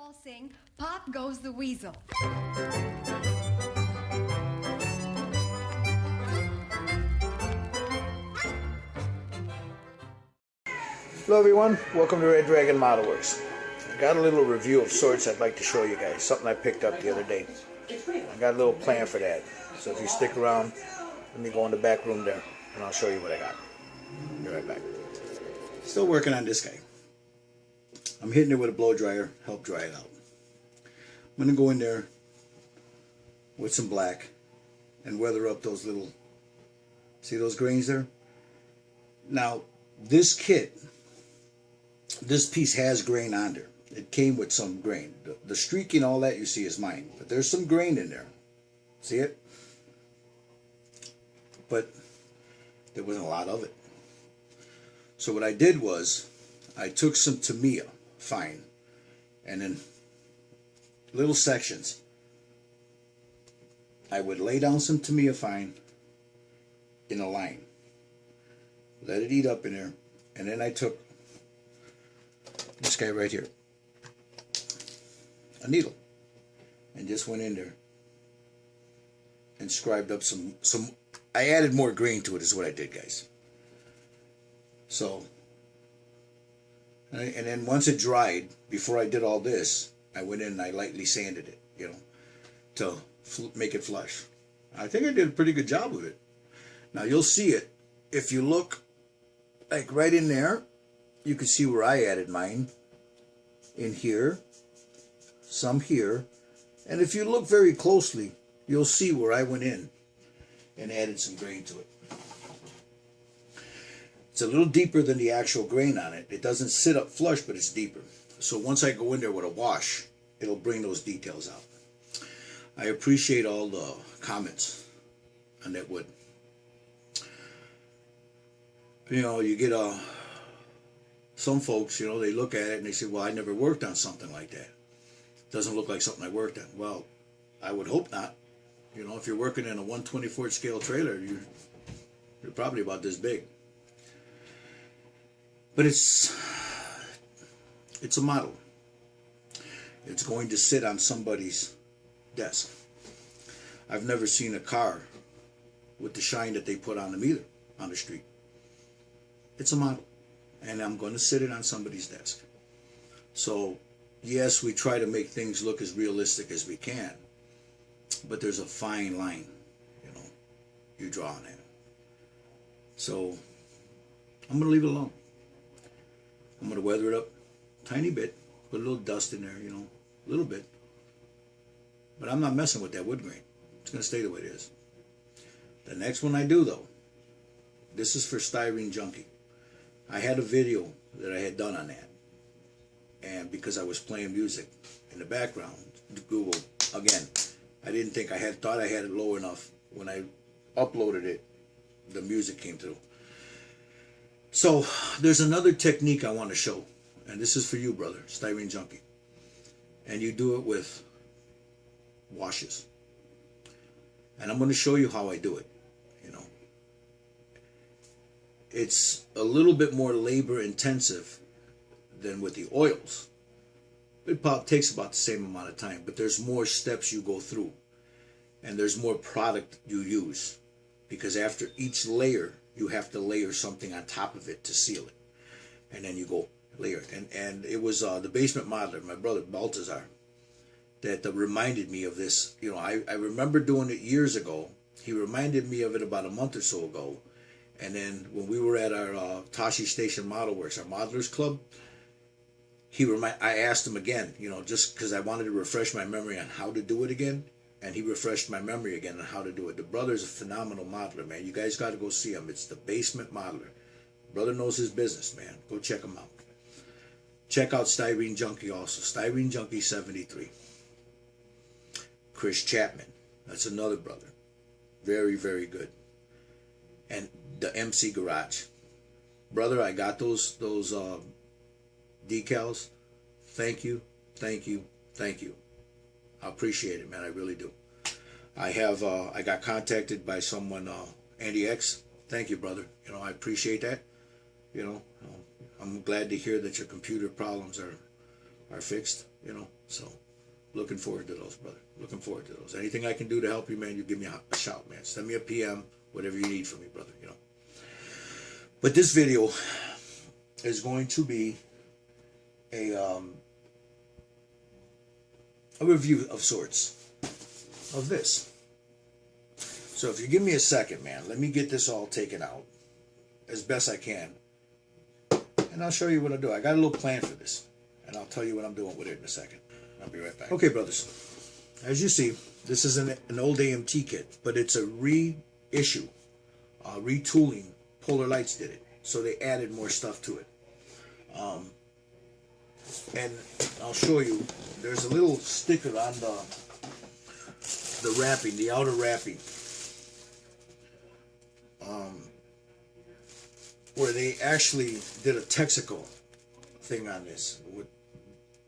all sing Pop Goes the Weasel. Hello everyone, welcome to Red Dragon Model Works. I got a little review of sorts I'd like to show you guys, something I picked up the other day. I got a little plan for that, so if you stick around, let me go in the back room there and I'll show you what I got. Be right back. Still working on this guy. I'm hitting it with a blow dryer, help dry it out. I'm going to go in there with some black and weather up those little, see those grains there? Now, this kit, this piece has grain on there. It came with some grain. The streaking, all that you see is mine, but there's some grain in there. See it? But there wasn't a lot of it. So what I did was, I took some Tamiya fine, and in little sections, I would lay down some Tamiya fine in a line. Let it eat up in there, and then I took this guy right here, a needle, and just went in there and scribed up some I added more grain to it is what I did, guys. So, and then once it dried, before I did all this, I went in and I lightly sanded it, you know, to make it flush. I think I did a pretty good job of it. Now you'll see it if you look, like right in there, you can see where I added mine. In here, some here, and if you look very closely, you'll see where I went in and added some grain to it. It's a little deeper than the actual grain on it. It doesn't sit up flush, but it's deeper. So once I go in there with a wash, it'll bring those details out. I appreciate all the comments on that wood. You know, you get some folks, you know, they look at it and they say, well, I never worked on something like that. Doesn't look like something I worked on. Well, I would hope not. You know, if you're working in a 1/24 scale trailer, you're probably about this big. But it's a model. It's going to sit on somebody's desk. I've never seen a car with the shine that they put on them either, on the street. It's a model. And I'm going to sit it on somebody's desk. So, yes, we try to make things look as realistic as we can, but there's a fine line, you know, you draw on it. So, I'm going to leave it alone. I'm going to weather it up a tiny bit, put a little dust in there, you know, a little bit. But I'm not messing with that wood grain. It's going to stay the way it is. The next one I do, though, this is for Styrene Junkie. I had a video that I had done on that, and because I was playing music in the background, Google, again, I didn't think thought I had it low enough. When I uploaded it, the music came through. So there's another technique I want to show, and this is for you, brother, Styrene Junkie, and you do it with washes, and I'm going to show you how I do it. It's a little bit more labor intensive than with the oils. It takes about the same amount of time, but there's more steps you go through, and there's more product you use, because after each layer you have to layer something on top of it to seal it, and then you go layer it. And it was the basement modeler, my brother Baltazar, that reminded me of this. You know, I remember doing it years ago. He reminded me of it about a month or so ago. And then when we were at our Tashi Station Model Works, our modelers club, I asked him again, you know, just because I wanted to refresh my memory on how to do it again, and he refreshed my memory again on how to do it. The brother's a phenomenal modeler, man. You guys got to go see him. It's the Basement Modeler. Brother knows his business, man. Go check him out. Check out Styrene Junkie also. Styrene Junkie 73. Chris Chapman. That's another brother. Very, very good. And the MC Garage. Brother, I got those decals. Thank you, thank you, thank you. I appreciate it, man. I really do. I got contacted by someone, Andy X. Thank you, brother. You know, I appreciate that. You know, I'm glad to hear that your computer problems are fixed. you know. So looking forward to those, brother. Looking forward to those. Anything I can do to help you, man, you give me a shout, man. Send me a PM, whatever you need from me, brother, you know. But this video is going to be a review of sorts of this. So if you give me a second, man, let me get this all taken out as best I can. And I'll show you what I do. I got a little plan for this. And I'll tell you what I'm doing with it in a second. I'll be right back. Okay, brothers. As you see, this is an old AMT kit, but it's a reissue, retooling. Polar Lights did it. So they added more stuff to it. And I'll show you, there's a little sticker on the wrapping, the outer wrapping, where they actually did a Texaco thing on this with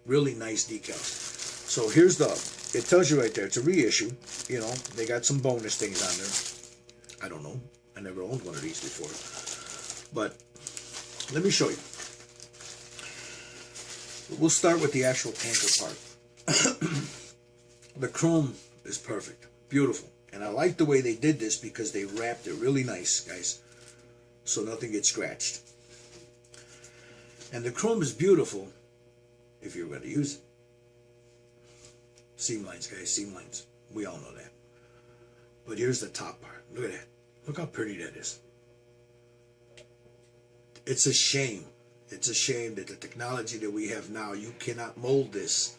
really nice decals. So here's it tells you right there, it's a reissue, you know, they got some bonus things on there. I don't know, I never owned one of these before, but let me show you. We'll start with the actual tanker part. The chrome is perfect, beautiful, and I like the way they did this because they wrapped it really nice, guys, so nothing gets scratched. And the chrome is beautiful if you're going to use it. Seam lines, guys, seam lines. We all know that. But here's the top part. Look at that. Look how pretty that is. It's a shame. It's a shame that the technology that we have now, you cannot mold this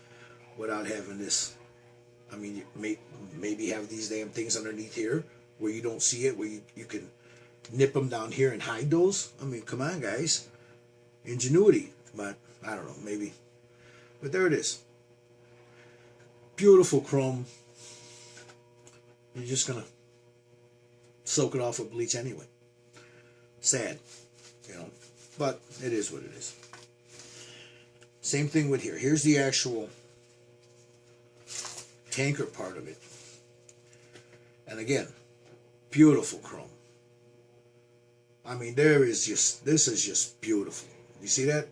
without having this. I mean, you maybe have these damn things underneath here where you don't see it, where you can nip them down here and hide those. I mean, come on, guys. Ingenuity. But I don't know, maybe. But there it is. Beautiful chrome. You're just going to soak it off with bleach anyway. Sad, you know. But it is what it is. Same thing with here. Here's the actual tanker part of it. And again, beautiful chrome. I mean, this is just beautiful. You see that?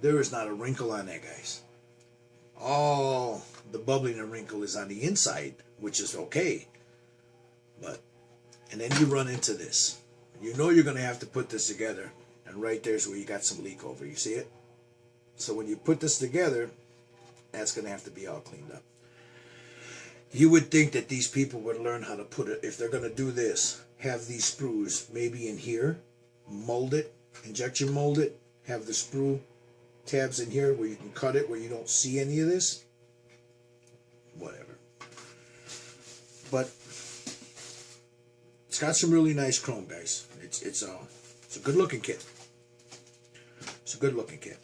There is not a wrinkle on that, guys. All the bubbling and wrinkle is on the inside, which is okay. And then you run into this. You know you're going to have to put this together. And right there's where you got some leak over. You see it? So when you put this together, that's going to have to be all cleaned up. You would think that these people would learn how to put it, if they're going to do this, have these sprues maybe in here, mold it, injection mold it, have the sprue tabs in here where you can cut it, where you don't see any of this. Whatever. But it's got some really nice chrome, guys. It's a good looking kit. It's a good looking kit.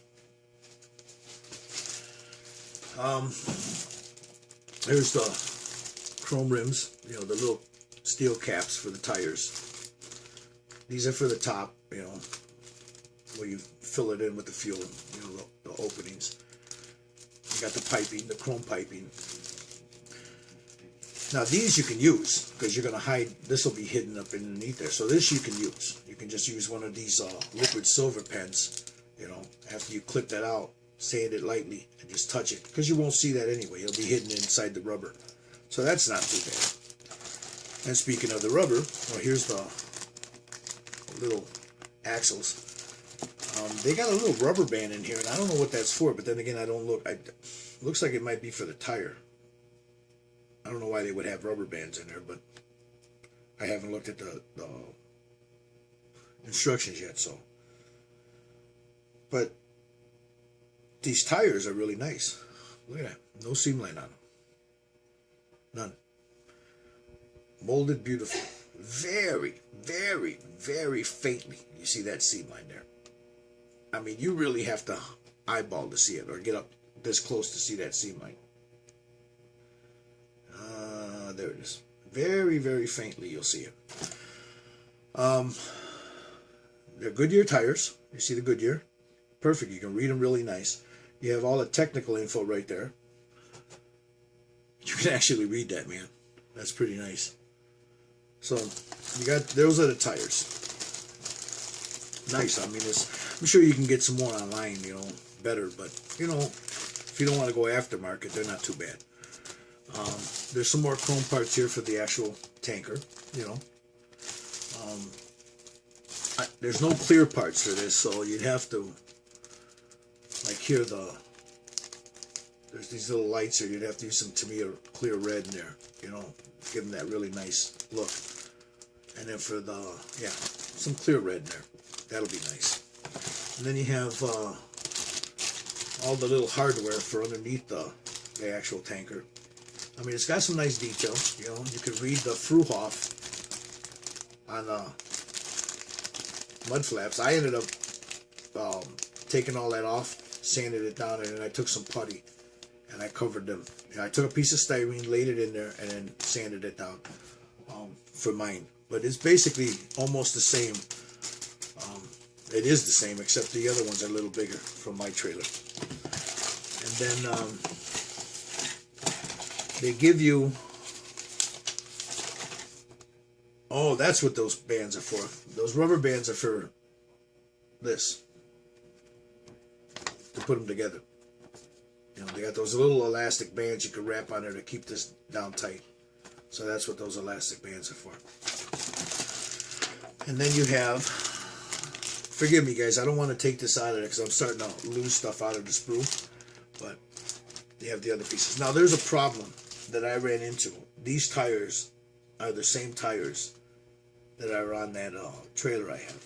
There's the chrome rims, you know, the little steel caps for the tires. These are for the top, you know, where you fill it in with the fuel, you know, the openings. You got the piping, the chrome piping. Now these you can use because you're going to hide, this will be hidden up underneath there. So this you can use. You can just use one of these liquid silver pens, you know, after you clip that out, sand it lightly and just touch it because you won't see that anyway. It'll be hidden inside the rubber. So that's not too bad. And speaking of the rubber, well, here's the little axles. They got a little rubber band in here, and I don't know what that's for, but then again, I don't look. Looks like it might be for the tire. I don't know why they would have rubber bands in there, but I haven't looked at the instructions yet, so. But these tires are really nice. Look at that. No seam line on them. None. Molded beautiful. Very, very, very faintly. You see that seam line there? I mean, you really have to eyeball to see it or get up this close to see that seam line. There it is. Very, very faintly you'll see it. They're Goodyear tires. You see the Goodyear? Perfect. You can read them really nice. You have all the technical info right there. You can actually read that, man. That's pretty nice. So you got, those are the tires. Nice. I mean, I'm sure you can get some more online, you know, better, but you know, if you don't want to go aftermarket, they're not too bad. There's some more chrome parts here for the actual tanker, you know. There's no clear parts for this, so you'd have to, like here, there's these little lights here, you'd have to use some Tamiya clear red in there, you know, give them that really nice look. And then for the, yeah, some clear red in there, that'll be nice. And then you have all the little hardware for underneath the actual tanker. I mean, it's got some nice details, you know, you can read the Fruhoff on mud flaps. I ended up taking all that off, sanded it down, and then I took some putty and I covered them. You know, I took a piece of styrene, laid it in there, and then sanded it down for mine. But it's basically almost the same. It is the same, except the other ones are a little bigger from my trailer. And then they give you, oh, that's what those bands are for. Those rubber bands are for this, to put them together. You know, they got those little elastic bands you can wrap on there to keep this down tight. So that's what those elastic bands are for. And then you have, forgive me guys, I don't want to take this out of there because I'm starting to lose stuff out of the sprue, but you have the other pieces. Now there's a problem that I ran into. These tires are the same tires that are on that trailer I have.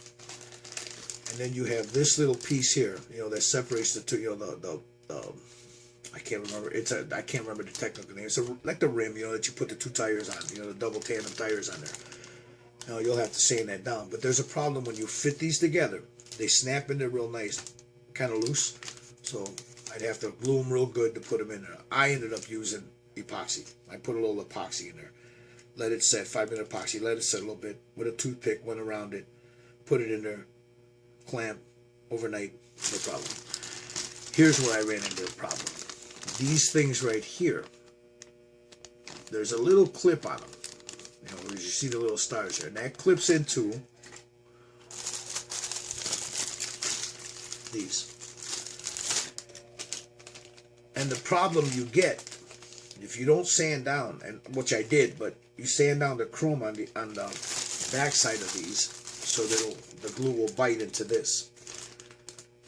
And then you have this little piece here, you know, that separates the two, you know, I can't remember, I can't remember the technical name. It's like the rim, you know, that you put the two tires on, you know, the double tandem tires on there. Now you'll have to sand that down, but there's a problem when you fit these together. They snap in there real nice, kind of loose, so I'd have to glue them real good to put them in there. I ended up using epoxy. I put a little epoxy in there, let it set, 5-minute epoxy, let it set a little bit, with a toothpick, went around it, put it in there, clamp, overnight, no problem. Here's where I ran into a problem. These things right here, there's a little clip on them. You know, as you see the little stars here, and that clips into these. And the problem you get if you don't sand down, and which I did, but you sand down the chrome on the back side of these, so that the glue will bite into this.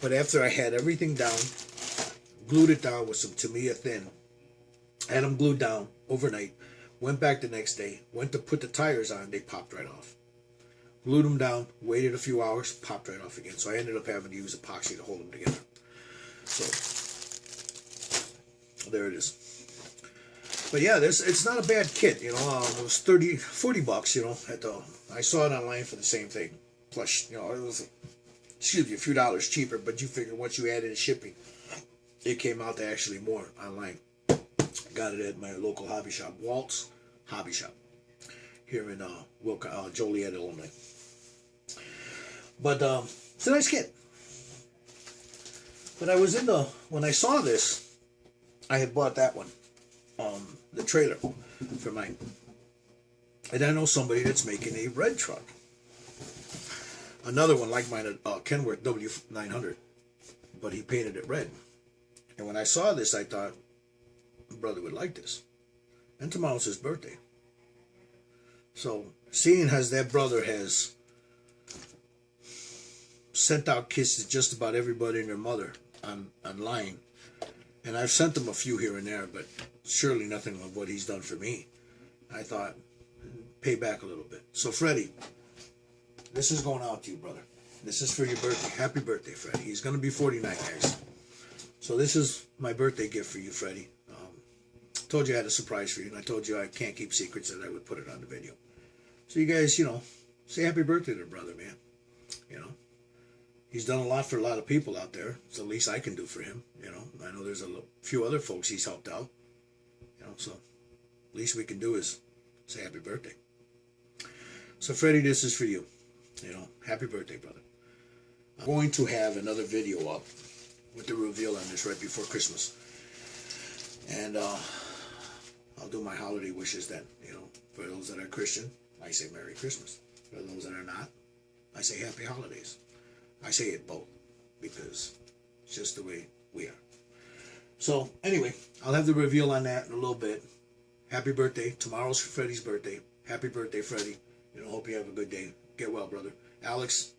But after I had everything down, glued it down with some Tamiya thin, had them glued down overnight, went back the next day, went to put the tires on, they popped right off. Glued them down, waited a few hours, popped right off again. So I ended up having to use epoxy to hold them together. So there it is. But yeah, it's not a bad kit, you know. It was $40, you know. I saw it online for the same thing. Plus, you know, it was, excuse me, a few dollars cheaper. But you figure once you add in shipping, it came out to actually more online. Got it at my local hobby shop, Walt's Hobby Shop, here in Joliet, Illinois. But it's a nice kit. But when I saw this, I had bought that one, the trailer for mine. And I know somebody that's making a red truck. Another one like mine, Kenworth W900, but he painted it red. And when I saw this, I thought, brother would like this. And tomorrow's his birthday. So, seeing as that brother has sent out kits to just about everybody and their mother online, and I've sent them a few here and there, but surely nothing of what he's done for me, I thought, pay back a little bit. So, Freddie, this is going out to you, brother. This is for your birthday. Happy birthday, Freddie. He's going to be 49, guys. So this is my birthday gift for you, Freddie. Told you I had a surprise for you, and I told you I can't keep secrets, that I would put it on the video. So you guys, you know, say happy birthday to brother, man. You know, he's done a lot for a lot of people out there. It's the least I can do for him. You know, I know there's a few other folks he's helped out. You know, so least we can do is say happy birthday. So Freddie, this is for you. You know, happy birthday, brother. I'm going to have another video up with the reveal on this right before Christmas. And I'll do my holiday wishes then. You know, for those that are Christian, I say Merry Christmas. For those that are not, I say Happy Holidays. I say it both because it's just the way We are. So anyway, I'll have the reveal on that in a little bit. Happy birthday. Tomorrow's Freddie's birthday. Happy birthday, Freddie. Hope you have a good day. Get well, brother. Alex,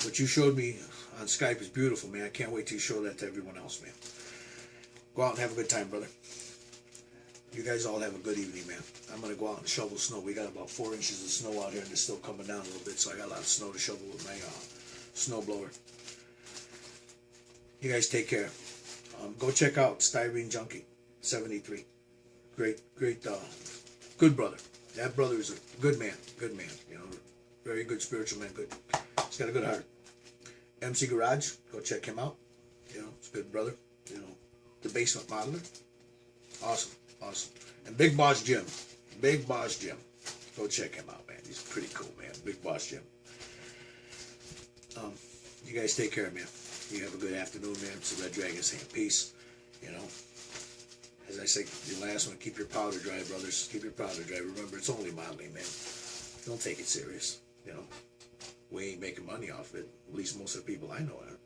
what you showed me on Skype is beautiful, man. I can't wait till you show that to everyone else, man. Go out and have a good time, brother. You guys all have a good evening, man. I'm going to go out and shovel snow. We got about 4 inches of snow out here, and it's still coming down a little bit, so I got a lot of snow to shovel with my snow blower. You guys take care. Go check out Styrene Junkie 73. Great, good brother. That brother is a good man, very good spiritual man, good. He's got a good heart. MC Garage, go check him out. It's a good brother. The Basement Modeler, awesome. And Big Boss Jim, go check him out, man. He's pretty cool, man. Big Boss Jim. You guys take care, man. You have a good afternoon, man. It's the Red Dragon's hand. Peace. As I say, the last one, keep your powder dry, brothers. Keep your powder dry. Remember, it's only modeling, man. Don't take it serious. We ain't making money off it. At least most of the people I know are.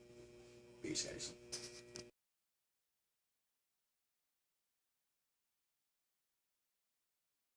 Peace, guys.